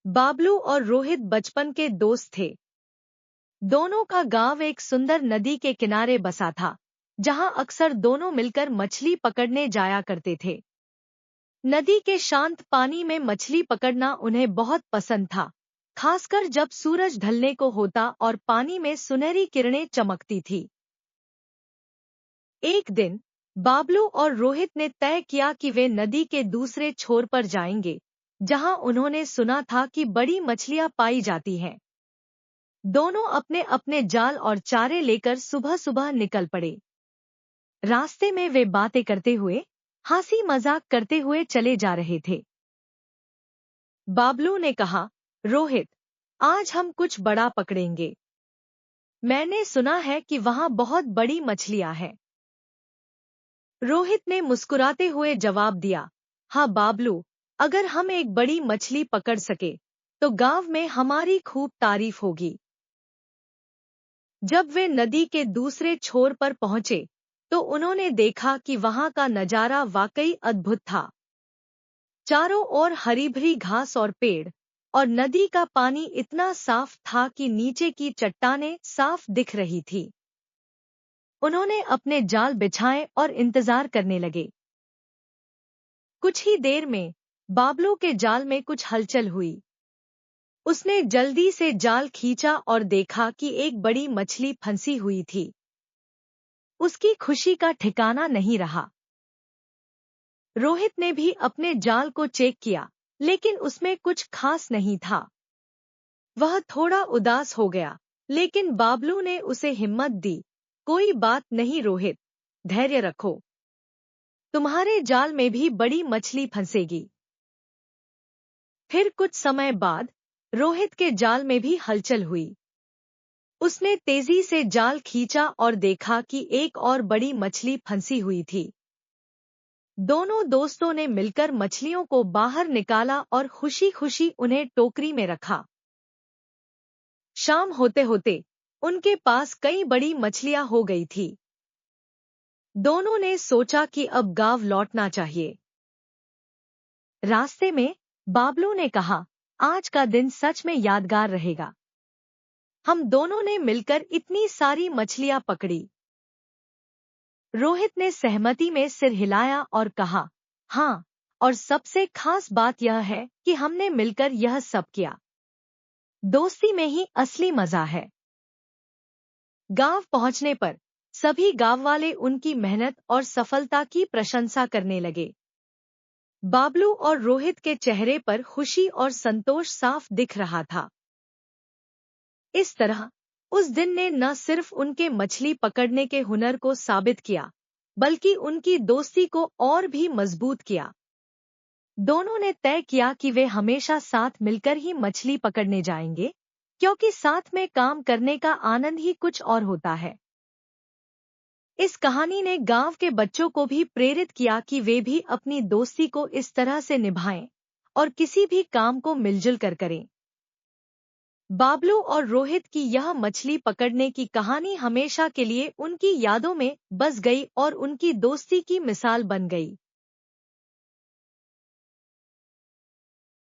बाबलू और रोहित बचपन के दोस्त थे। दोनों का गांव एक सुंदर नदी के किनारे बसा था, जहां अक्सर दोनों मिलकर मछली पकड़ने जाया करते थे। नदी के शांत पानी में मछली पकड़ना उन्हें बहुत पसंद था, खासकर जब सूरज ढलने को होता और पानी में सुनहरी किरणें चमकती थी। एक दिन बाबलू और रोहित ने तय किया कि वे नदी के दूसरे छोर पर जाएंगे, जहां उन्होंने सुना था कि बड़ी मछलियां पाई जाती हैं। दोनों अपने अपने जाल और चारे लेकर सुबह सुबह निकल पड़े। रास्ते में वे बातें करते हुए, हंसी मजाक करते हुए चले जा रहे थे। बाबलू ने कहा, रोहित, आज हम कुछ बड़ा पकड़ेंगे। मैंने सुना है कि वहां बहुत बड़ी मछलियां हैं। रोहित ने मुस्कुराते हुए जवाब दिया, हाँ बाबलू, अगर हम एक बड़ी मछली पकड़ सके तो गांव में हमारी खूब तारीफ होगी। जब वे नदी के दूसरे छोर पर पहुंचे तो उन्होंने देखा कि वहां का नजारा वाकई अद्भुत था। चारों ओर हरी भरी घास और पेड़, और नदी का पानी इतना साफ था कि नीचे की चट्टानें साफ दिख रही थी। उन्होंने अपने जाल बिछाए और इंतजार करने लगे। कुछ ही देर में बाबलू के जाल में कुछ हलचल हुई। उसने जल्दी से जाल खींचा और देखा कि एक बड़ी मछली फंसी हुई थी। उसकी खुशी का ठिकाना नहीं रहा। रोहित ने भी अपने जाल को चेक किया, लेकिन उसमें कुछ खास नहीं था। वह थोड़ा उदास हो गया, लेकिन बाबलू ने उसे हिम्मत दी। कोई बात नहीं रोहित, धैर्य रखो। तुम्हारे जाल में भी बड़ी मछली फंसेगी। फिर कुछ समय बाद रोहित के जाल में भी हलचल हुई। उसने तेजी से जाल खींचा और देखा कि एक और बड़ी मछली फंसी हुई थी। दोनों दोस्तों ने मिलकर मछलियों को बाहर निकाला और खुशी खुशी उन्हें टोकरी में रखा। शाम होते होते उनके पास कई बड़ी मछलियां हो गई थी। दोनों ने सोचा कि अब गांव लौटना चाहिए। रास्ते में बाबलू ने कहा, आज का दिन सच में यादगार रहेगा। हम दोनों ने मिलकर इतनी सारी मछलियां पकड़ी। रोहित ने सहमति में सिर हिलाया और कहा, हाँ, और सबसे खास बात यह है कि हमने मिलकर यह सब किया। दोस्ती में ही असली मजा है। गांव पहुंचने पर सभी गांव वाले उनकी मेहनत और सफलता की प्रशंसा करने लगे। बाबलू और रोहित के चेहरे पर खुशी और संतोष साफ दिख रहा था। इस तरह उस दिन ने न सिर्फ उनके मछली पकड़ने के हुनर को साबित किया, बल्कि उनकी दोस्ती को और भी मजबूत किया। दोनों ने तय किया कि वे हमेशा साथ मिलकर ही मछली पकड़ने जाएंगे, क्योंकि साथ में काम करने का आनंद ही कुछ और होता है। इस कहानी ने गांव के बच्चों को भी प्रेरित किया कि वे भी अपनी दोस्ती को इस तरह से निभाएं और किसी भी काम को मिलजुल कर करें। बाबलू और रोहित की यह मछली पकड़ने की कहानी हमेशा के लिए उनकी यादों में बस गई और उनकी दोस्ती की मिसाल बन गई।